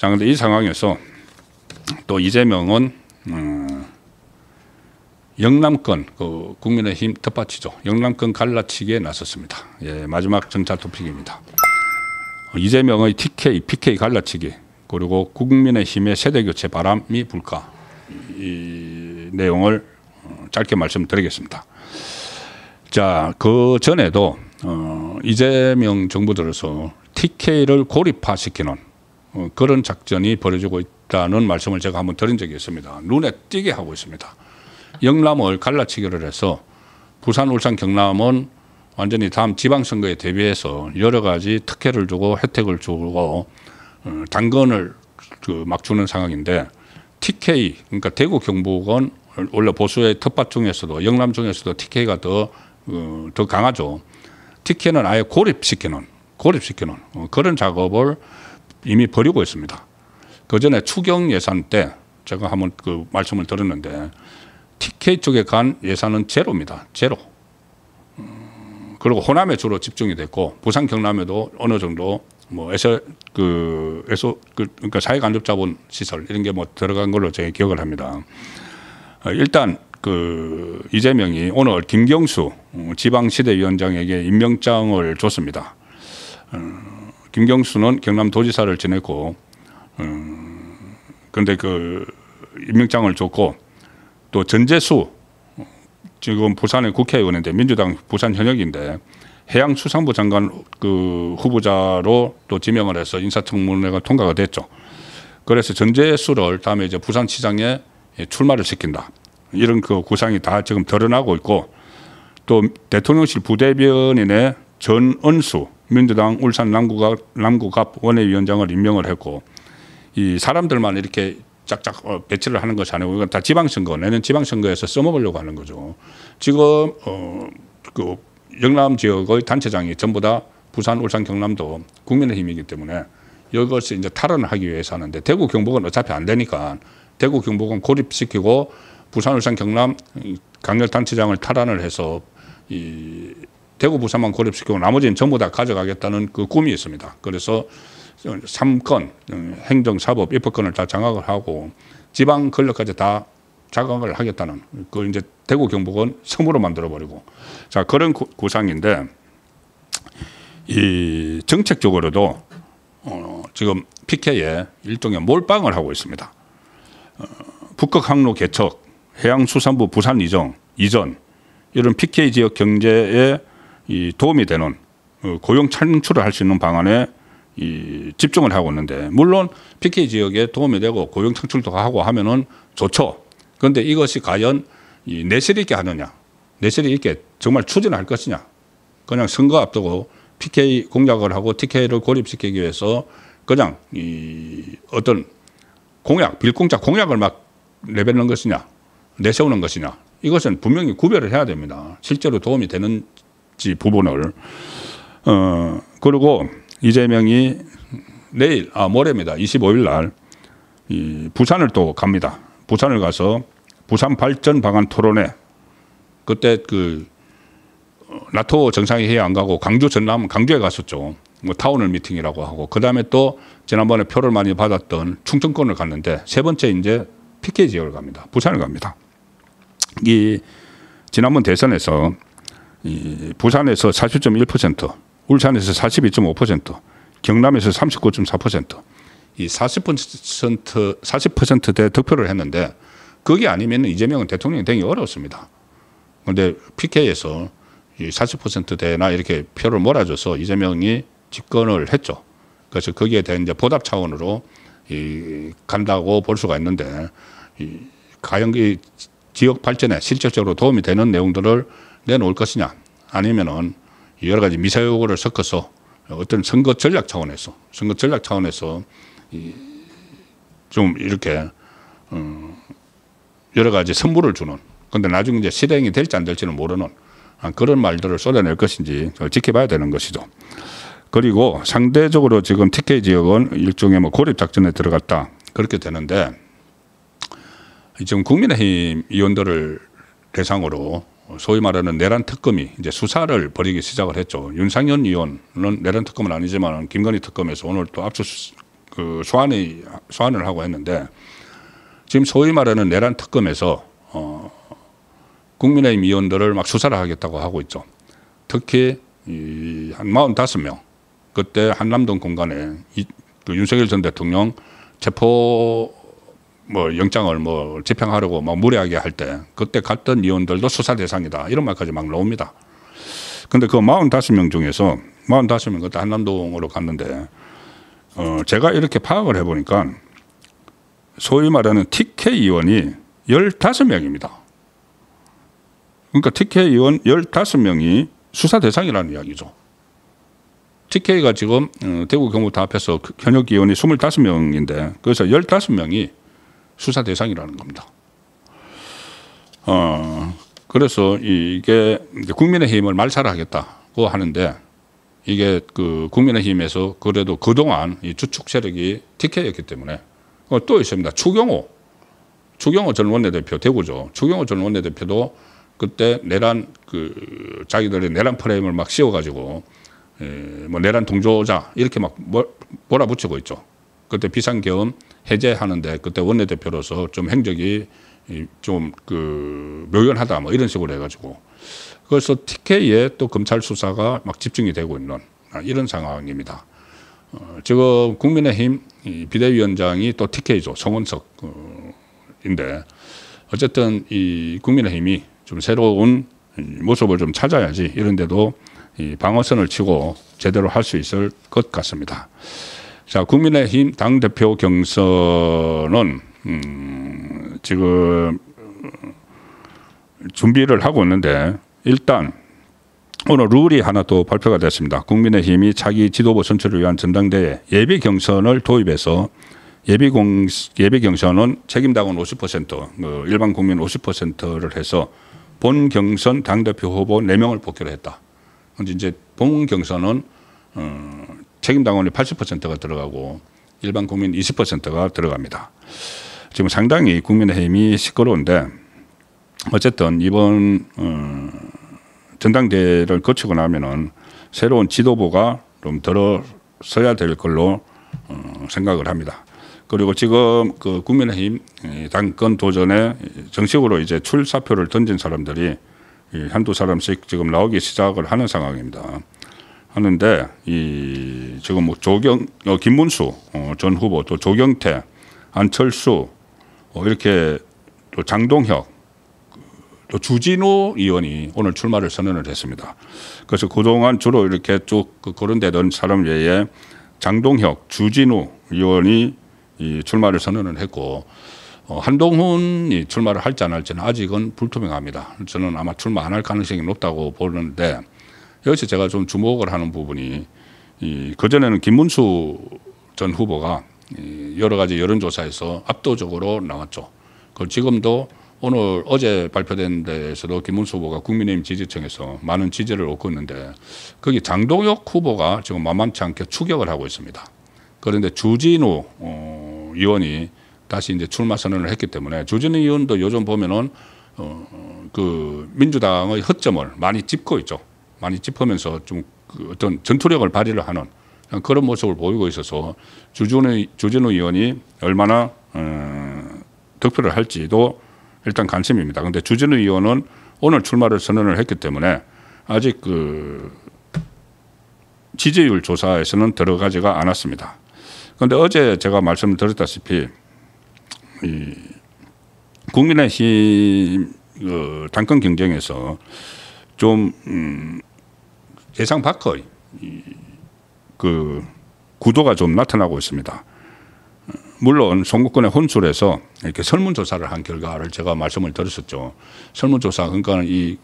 자, 근데 이 상황에서 또 이재명은 영남권 그 국민의힘 텃밭이죠. 영남권 갈라치기에 나섰습니다. 예, 마지막 정찰 토픽입니다. 이재명의 TK, PK 갈라치기 그리고 국민의힘의 세대교체 바람이 불까 이 내용을 짧게 말씀드리겠습니다. 자, 그 전에도 이재명 정부 들어서 TK를 고립화시키는 그런 작전이 벌어지고 있다는 말씀을 제가 한번 드린 적이 있습니다. 눈에 띄게 하고 있습니다. 영남을 갈라치기를 해서 부산, 울산, 경남은 완전히 다음 지방선거에 대비해서 여러 가지 특혜를 주고 혜택을 주고 당근을 막 주는 상황인데 TK, 그러니까 대구 경북은 원래 보수의 텃밭 중에서도 영남 중에서도 TK가 더 강하죠. TK는 아예 고립시키는 그런 작업을 이미 벌이고 있습니다. 그 전에 추경 예산 때 제가 한번 그 말씀을 드렸는데 TK 쪽에 간 예산은 제로입니다. 제로. 그리고 호남에 주로 집중이 됐고 부산 경남에도 어느 정도 뭐 그러니까 사회간접자본 시설 이런 게 뭐 들어간 걸로 제가 기억을 합니다. 일단 그 이재명이 오늘 김경수 지방시대위원장에게 임명장을 줬습니다. 김경수는 경남도지사를 지냈고 그런데 그 임명장을 줬고 또 전재수 지금 부산의 국회의원인데 민주당 부산 현역인데 해양수산부 장관 그 후보자로 또 지명을 해서 인사청문회가 통과가 됐죠. 그래서 전재수를 다음에 이제 부산시장에 출마를 시킨다. 이런 그 구상이 다 지금 드러나고 있고 또 대통령실 부대변인의 전은수 민주당 울산 남구갑 원외위원장을 임명을 했고 이 사람들만 이렇게 짝짝 배치를 하는 것이 아니고 이건 다 지방선거 내년 지방선거에서 써먹으려고 하는 거죠. 지금 그 영남 지역의 단체장이 전부 다 부산, 울산, 경남도 국민의힘이기 때문에 이것을 이제 탈환을 하기 위해서 하는데 대구, 경북은 어차피 안 되니까 대구, 경북은 고립시키고 부산, 울산, 경남 강렬단체장을 탈환을 해서 이 대구, 부산만 고립시키고 나머지는 전부 다 가져가겠다는 그 꿈이 있습니다. 그래서 3권 행정, 사법, 입법권을 다 장악을 하고 지방 권력까지 다 장악을 하겠다는 그 이제 대구, 경북은 섬으로 만들어버리고 자 그런 구상인데 이 정책적으로도 지금 PK에 일종의 몰빵을 하고 있습니다. 북극 항로 개척, 해양수산부 부산 이전 이런 PK 지역 경제에 이 도움이 되는 고용 창출을 할 수 있는 방안에 이 집중을 하고 있는데 물론 PK 지역에 도움이 되고 고용 창출도 하고 하면은 좋죠. 그런데 이것이 과연 이 내실 있게 하느냐, 내실이 있게 정말 추진할 것이냐, 그냥 선거 앞두고 PK 공약을 하고 TK를 고립시키기 위해서 그냥 이 어떤 공약, 빌공짜 공약을 막 내뱉는 것이냐, 내세우는 것이냐, 이것은 분명히 구별을 해야 됩니다. 실제로 도움이 되는지 부분을. 그리고 이재명이 내일, 모레입니다. 25일 날 이 부산을 또 갑니다. 부산을 가서 부산 발전 방안 토론회, 그때 그 나토 정상회의 안 가고 광주 전남 강주에 갔었죠. 뭐 타운홀 미팅이라고 하고 그 다음에 또 지난번에 표를 많이 받았던 충청권을 갔는데 세 번째 이제 PK 지역을 갑니다. 부산을 갑니다. 이 지난번 대선에서 이 부산에서 40.1%, 울산에서 42.5%, 경남에서 39.4%, 이 40%대 득표를 했는데 그게 아니면 이재명은 대통령이 되기 어렵습니다. 그런데 PK에서 이 40%대나 이렇게 표를 몰아줘서 이재명이 집권을 했죠. 그래서 거기에 대한 이제 보답 차원으로 간다고 볼 수가 있는데 과연 이 지역 발전에 실질적으로 도움이 되는 내용들을 내놓을 것이냐 아니면은 여러 가지 미사여구를 섞어서 어떤 선거 전략 차원에서 좀 이렇게 여러 가지 선물을 주는 근데 나중에 이제 실행이 될지 안 될지는 모르는 그런 말들을 쏟아낼 것인지 지켜봐야 되는 것이죠. 그리고 상대적으로 지금 TK 지역은 일종의 뭐 고립 작전에 들어갔다 그렇게 되는데 지금 국민의힘 의원들을 대상으로 소위 말하는 내란 특검이 이제 수사를 벌이기 시작을 했죠. 윤상현 의원은 내란 특검은 아니지만 김건희 특검에서 오늘 또 그 소환을 하고 했는데 지금 소위 말하는 내란 특검에서 국민의힘 의원들을 막 수사를 하겠다고 하고 있죠. 특히 한 45명 그때 한남동 공간에 그 윤석열 전 대통령 체포 뭐 영장을 뭐 집행하려고 막 무리하게 할 때 그때 갔던 의원들도 수사 대상이다 이런 말까지 막 나옵니다. 근데 그 45명 중에서 45명 그때 한남동으로 갔는데 제가 이렇게 파악을 해보니까 소위 말하는 TK 의원이 15명입니다. 그러니까 TK 의원 15명이 수사 대상이라는 이야기죠. TK가 지금 대구 경북도 앞에서 현역 의원이 25명인데 그래서 15명이 수사 대상이라는 겁니다. 그래서 이게 국민의힘을 말살하겠다고 하는데 이게 그 국민의힘에서 그래도 그동안 이 주축 세력이 TK였기 때문에 또 있습니다. 추경호 전 원내대표 대구죠. 추경호 전 원내대표도 그때 내란 그 자기들의 내란 프레임을 막 씌워가지고 뭐 내란 동조자 이렇게 막 몰아붙이고 있죠. 그때 비상계엄 해제하는데 그때 원내대표로서 좀 행적이 좀 그 묘연하다 뭐 이런 식으로 해가지고 그래서 TK에 또 검찰 수사가 막 집중이 되고 있는 이런 상황입니다. 지금 국민의힘 비대위원장이 또 TK죠. 송원석인데 어쨌든 이 국민의힘이 좀 새로운 모습을 좀 찾아야지 이런데도 이 방어선을 치고 제대로 할 수 있을 것 같습니다. 자, 국민의힘 당대표 경선은 지금 준비를 하고 있는데 일단 오늘 룰이 하나 또 발표가 됐습니다. 국민의힘이 차기 지도부 선출을 위한 전당대회 예비 경선을 도입해서 예비 경선은 책임당원 50%, 일반 국민 50%를 해서 본 경선 당대표 후보 4명을 뽑기로 했다. 근데 이제 본 경선은 책임당원이 80%가 들어가고 일반 국민 20%가 들어갑니다. 지금 상당히 국민의힘이 시끄러운데 어쨌든 이번 전당대회를 거치고 나면은 새로운 지도부가 좀 들어서야 될 걸로 생각을 합니다. 그리고 지금 그 국민의힘 당권 도전에 정식으로 이제 출사표를 던진 사람들이 한두 사람씩 지금 나오기 시작을 하는 상황입니다. 하는데 이 지금 뭐 김문수 전 후보 또 조경태, 안철수 이렇게 또 장동혁 또 주진우 의원이 오늘 출마를 선언을 했습니다. 그래서 그동안 주로 이렇게 쭉 거론되던 사람 외에 장동혁, 주진우 의원이 이 출마를 선언을 했고 한동훈이 출마를 할지 안 할지는 아직은 불투명합니다. 저는 아마 출마 안 할 가능성이 높다고 보는데 여기서 제가 좀 주목을 하는 부분이 그전에는 김문수 전 후보가 여러 가지 여론조사에서 압도적으로 나왔죠. 그리고 지금도 오늘 어제 발표된 데에서도 김문수 후보가 국민의힘 지지층에서 많은 지지를 얻고 있는데 거기 장동혁 후보가 지금 만만치 않게 추격을 하고 있습니다. 그런데 주진우 의원이 다시 이제 출마 선언을 했기 때문에 주진우 의원도 요즘 보면은 그 민주당의 허점을 많이 짚고 있죠. 많이 짚으면서 좀 그 어떤 전투력을 발휘를 하는 그런 모습을 보이고 있어서 주진우 의원이 얼마나 득표를 할지도 일단 관심입니다. 그런데 주진우 의원은 오늘 출마를 선언을 했기 때문에 아직 그 지지율 조사에서는 들어가지가 않았습니다. 그런데 어제 제가 말씀을 드렸다시피 이 국민의힘 당권 경쟁에서 좀 예상 밖의 그 구도가 좀 나타나고 있습니다. 물론 송구권의 혼술에서 이렇게 설문조사를 한 결과를 제가 말씀을 드렸었죠. 설문조사 그러니까 이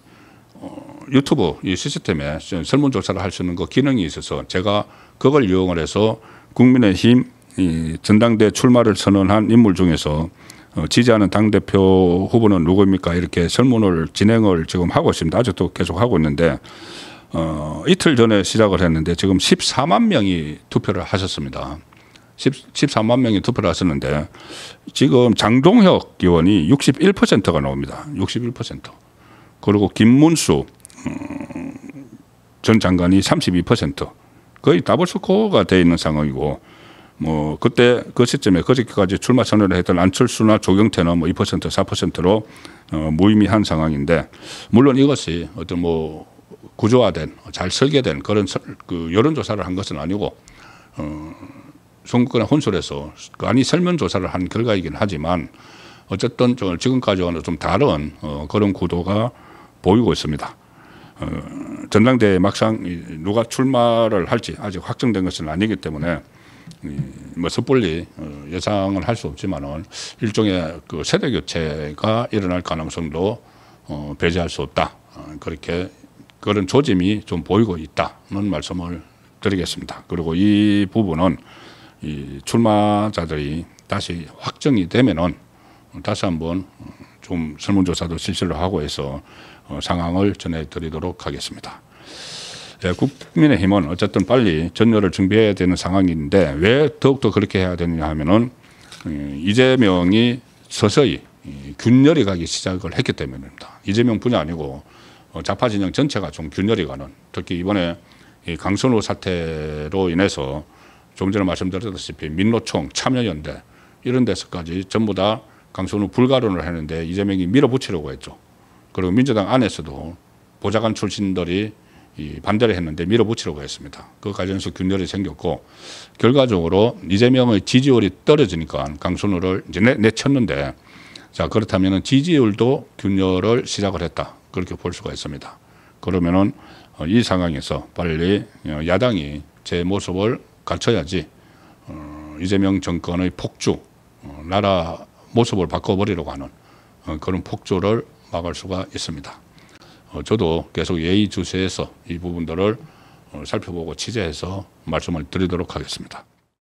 유튜브 이 시스템에 설문조사를 할 수 있는 그 기능이 있어서 제가 그걸 이용을 해서 국민의힘 이 전당대 출마를 선언한 인물 중에서 지지하는 당대표 후보는 누구입니까? 이렇게 설문을 진행을 지금 하고 있습니다. 아직도 계속 하고 있는데 이틀 전에 시작을 했는데 지금 14만 명이 투표를 하셨습니다. 14만 명이 투표를 하셨는데 지금 장동혁 의원이 61%가 나옵니다. 61%. 그리고 김문수 전 장관이 32%. 거의 더블 스코어가 되어 있는 상황이고 뭐 그때 그 시점에 그저께까지 출마 선언을 했던 안철수나 조경태는 뭐 2% 4%로 무의미한 상황인데, 물론 이것이 어떤 뭐 구조화된 잘 설계된 그런 그 여론조사를 한 것은 아니고 선거권에 혼술해서 아니 설문조사를 한 결과이긴 하지만 어쨌든 지금까지와는 좀 다른 그런 구도가 보이고 있습니다. 전당대회 막상 누가 출마를 할지 아직 확정된 것은 아니기 때문에 뭐 섣불리 예상을 할 수 없지만은 일종의 그 세대 교체가 일어날 가능성도 배제할 수 없다. 그렇게 그런 조짐이 좀 보이고 있다는 말씀을 드리겠습니다. 그리고 이 부분은 이 출마자들이 다시 확정이 되면은 다시 한번 좀 설문조사도 실시를 하고 해서 상황을 전해드리도록 하겠습니다. 국민의힘은 어쨌든 빨리 전열을 준비해야 되는 상황인데 왜 더욱더 그렇게 해야 되느냐 하면은 이재명이 서서히 균열이 가기 시작을 했기 때문입니다. 이재명뿐이 아니고 좌파 진영 전체가 좀 균열이 가는, 특히 이번에 강선우 사태로 인해서 조금 전에 말씀드렸다시피 민노총, 참여연대 이런 데서까지 전부 다 강선우 불가론을 했는데 이재명이 밀어붙이려고 했죠. 그리고 민주당 안에서도 보좌관 출신들이 반대를 했는데 밀어붙이려고 했습니다. 그 과정에서 균열이 생겼고 결과적으로 이재명의 지지율이 떨어지니까 강선우를 이제 내쳤는데, 자 그렇다면 지지율도 균열을 시작을 했다, 그렇게 볼 수가 있습니다. 그러면은 이 상황에서 빨리 야당이 제 모습을 갖춰야지 이재명 정권의 폭주, 나라 모습을 바꿔버리려고 하는 그런 폭주를 막을 수가 있습니다. 저도 계속 예의주시해서 이 부분들을 살펴보고 취재해서 말씀을 드리도록 하겠습니다.